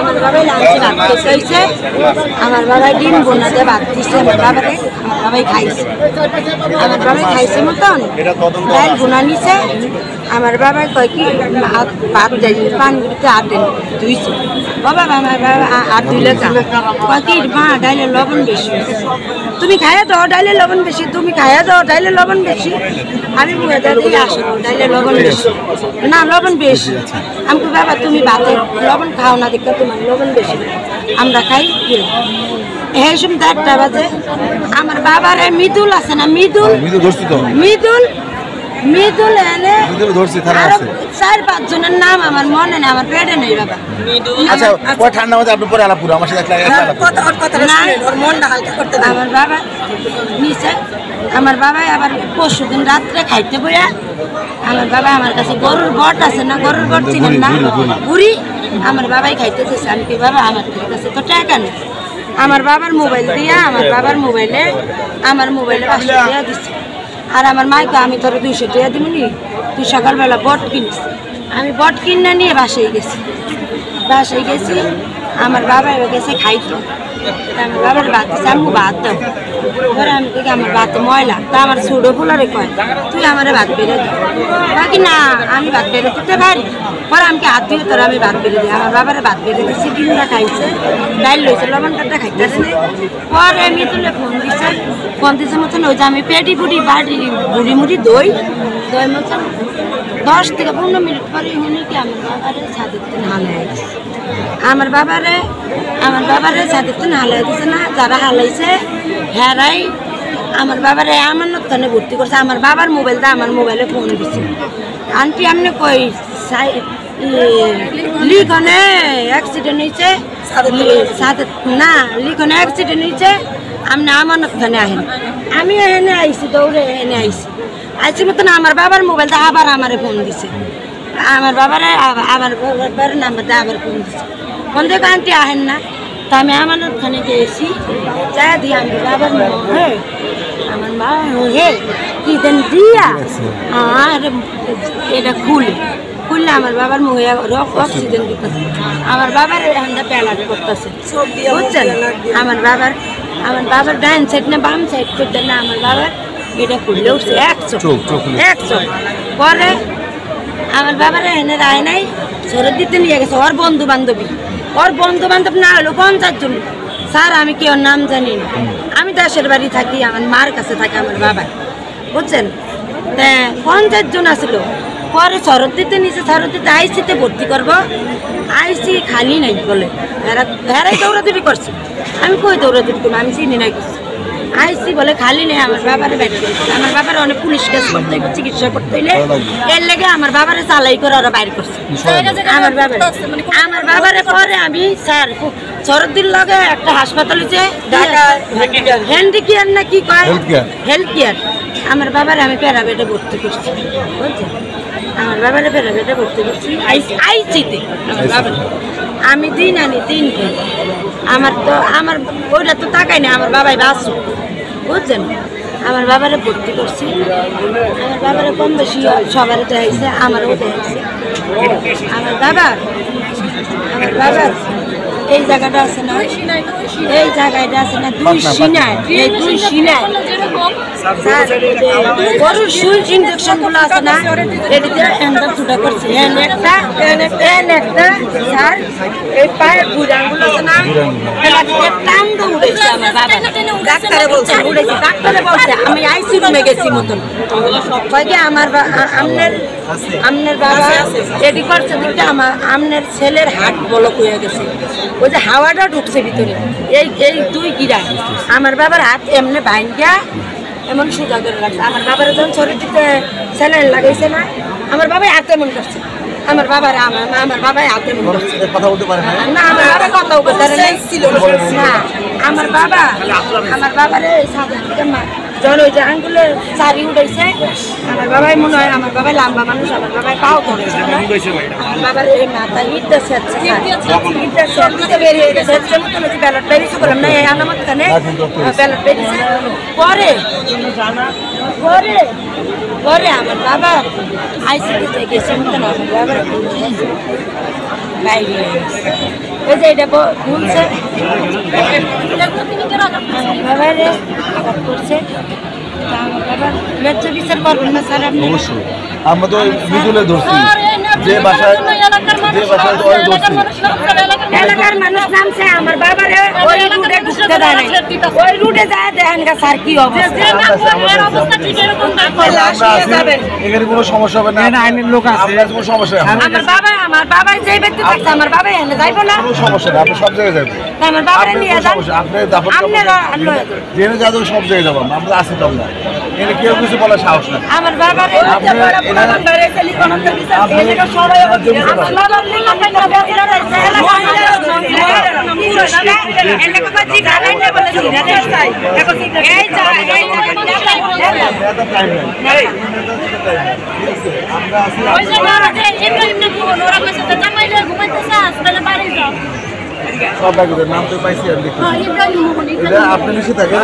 আমার বাবাই লাঞ্চে ভাত খাইছে, আমার বাবাই ডিম বোনাতে ভাত দিচ্ছে, আমার বাবাই খাইছে। আমার বাবাই খাইছে মতন ডাল বোনা নিছে। আমার বাবাই কয় কি ভাত দেয় পানিতে হাত দেন ধুইছে। বাবা আমার বাবা হাত ধুইলে কয় কি মা ডাইলে লবণ বেশি, তুমি খাইয়া দাও ডাইলে লবণ বেশি, তুমি খাইয়া দাও ডাইলে লবণ বেশি। আমি মুখে দিয়ে আসো ডাইলে লবণ বেশি, না লবণ বেশি। আমি বাবা তুমি ভাতে লবণ খাও না দেখতে তোমার লবণ বেশি, আমরা খাই এই সময় 1:30 বাজে। আমার বাবার মৃদুল আছে না, মৃদুল এনে 4-5 জনের নাম আমার মনে নেই, আমার পেটে নেই বাবা। আমার বাবা নিচে, আমার বাবাই আবার পরশুদিন রাত্রে খাইতে বইয়া আমার বাবা আমার কাছে গরুর বট আছে না, গরুর বট চিনেন না, বুড়ি আমার বাবাই খাইতে চেয়েছে। আমি কি বাবা আমার কাছে তো টাকা নেই। আমার বাবার মোবাইল দিয়া আমার বাবার মোবাইলে 500 টাকা দিচ্ছে। আর আমার মাইকে আমি তোর 200 টাকা দিব নি, তুই সকালবেলা বট কিনিস। আমি বট কিনে নিয়ে বাসায় গেছি। আমার বাবা এবার গেছে খাইতো, আমার বাবার ভাত দিচ্ছে, আমি ভাত দাও। এবার আমি দেখি আমার ভাত ময়লা, তা আমার ছোটো ফুলারে কয় তুই আমার ভাত বেড়ে দিই, বাকি না আমি ভাত বেড়ে দিতে পারি। পরে আমাকে হাত দিয়ে তোর আমি ভাত বেড়ে দিই। আমার বাবার ভাত বেড়ে দিচ্ছি, ডিমটা খাইছে, ডাইল লইছে, লবণ কাঠটা খাইতেছে না। পরে আমি তুলে ফোন দিছে মতন ওই যে আমি পেটি ফুটি বাড়ি বুড়ি মুড়ি দই মতন 10 থেকে 15 মিনিট পরে শুনি কি আমার বাবারে ছাদের দিন হালাই দিচ্ছে। আমার বাবারে ছাদের দিন হালাই দিচ্ছে না, যারা হালাইছে হেরাই আমার বাবারে আমার নথানে ভর্তি করছে। আমার বাবার মোবাইলটা আমার মোবাইলে ফোন দিচ্ছে, আন্টি আপনি কই লিখনে অ্যাক্সিডেন্ট হয়েছে, লিখনে অ্যাক্সিডেন্ট হয়েছে, আপনি আমার নথানে আহেন। আমি এখানে আইসি, দৌড়ে এখানে আইসি মতন আমার বাবার মোবাইলটা আবার আমারে ফোন দিছে। আমার বাবারে বাবার নাম্বারটা আবার ফোন দিছে। ফোন দেখো আন্টি আহেন না, তা আমি আমার ওখানে গেছি, যা দিয়ে আমি বাবার আমার মা হে কি দেন দিয়া এটা খুললে আমার বাবার মুখে অক্সিজেন দিতেছে। আমার বাবার হ্যান্ডা প্যালাট করতেছে, বুঝছেন? আমার বাবার ডাইন সাইড না বাম সাইড করতে না, আমার বাবার এটা খুললে উঠছে 1 চোখ। পরে আমার বাবার এনে রায় নাই, শরৎ দিতে নিয়ে গেছে ওর বন্ধু বান্ধব না হলো 50 জন। স্যার আমি কি ওর নাম জানি না, আমি দেশের বাড়ি থাকি, আমার মার কাছে থাকে আমার বাবা, বুঝছেন? 50 জন আসলো। পরে শরৎ দিতে নিচে, শরৎ দিতে আইসিতে ভর্তি করবো, আইসি খালি নাই বলে হেরাই দৌড়াদৌড়ি করছে। আমি কই দৌড়াদৌড়ি করবো, আমি চিনি নাই কিছু। আইসি বলে খালি নেই, আমার বাবারে ব্যাট করেছে। আমার বাবার অনেক পুলিশ কেস করতে হইবে, চিকিৎসা করতে হইলে এর লেগে আমার বাবারে চালাই করে ওরা বাইর করছে। আমার বাবারে পরে আমি স্যার শরৎদির লগে একটা হাসপাতাল হয়েছে হ্যান্ডিকেয়ার না কি কয়, হেলথ কেয়ার। আমার বাবারে আমি প্যারাবেটে ভর্তি করছি, বুঝছেন? আমার বাবারে প্যারাবেটে ভর্তি করছি আইসিতে। আমার বাবার আমি দিন আনি 3 দিন, আমার ওইটা তো তাকাই না, আমার বাবাই বাসু, বুঝছেন? আমার বাবারে ভর্তি করছি। আমার বাবারে কম বেশি সবারই দেখাইছে, আমারও দেখাইছে। আমার বাবার এই জায়গাটা আছে না, এই জায়গাটা আছে না 2 সিনায়, এই 2 সিনায় গরুর সুই ইঞ্জেকশন গুলো আছে না, এদিকে এনটা ফুটা করছে, একটা স্যার এই পায়ের বুড়াঙ্গুলো আছে না, এলাকাতে টান দিয়ে উঠেছে। আমার বাবা ডাক্তারে বলছে আমি আইসি রুমে গেছি মতন কয়েকে আমার আমনের বাবা এটি করছে দিকটা আমনের ছেলের হাট ব্লক হয়ে গেছে, ওই যে হাওয়াটা ঢুকছে ভিতরে, এই 2 গিরা আমার বাবার হাত এমনি ভাঙ্গা এমন সোজা করে রাখছে। আমার বাবার যখন শরীর দিতে স্যালাইন লাগাইছে না, আমার বাবাই হাতে এমন করছে। আমার বাবাই হাতে এমন করছে, কথা বলতে পারে না, আমার বাবা কথাও বলতে ছিল না। আমার বাবারে যখন ওই যে আঙ্গুলের চারি উঠেছে, আমার বাবাই মনে হয়, আমার বাবাই লম্বা মানুষ, আমার বাবাই পাও ধরেছে, আমার বাবার এই মাথায় ইটটা সেচ্ছে বেরিয়ে গেছে, ব্যালট বেরিয়েছে বললাম না, এই আমার মাঝখানে ব্যালট বেরিয়েছে। পরে ঘরে ঘরে আমার বাবা আইসিডিতে গেছে মতো না আমার বাবার বাইরে ওই যে এটা ভুলছে আমার বাবারে আঘাত করছে আমার বাবার ন্যায্য বিচার করবেন না স্যার আপনি অবশ্যই আমরা তো মিডলে ধরছি যে বাসায় এলাকার মানুষ নামছে আমার বাবারে ওই রুটে ঢুকতে দেয় নাই ওই রুটে যায় দেখেন গা স্যার কি অবস্থা এখানে কোনো সমস্যা হবে না আইনের লোক আছে কোনো সমস্যা আমার বাবা যে ব্যক্তি থাকছে আমার বাবা এনে যাইব না কোনো সমস্যা না আপনি সব জায়গায় যাবেন আমার বাবারে নিয়ে যান আপনি জেনে যাবেন সব জায়গায় যাবো আমরা আসি তো আমরা এখানে কেউ কিছু বলার সাহস না আমার বাবারে সব নাম তো পাইছি আর আপনি নিচে থাকেন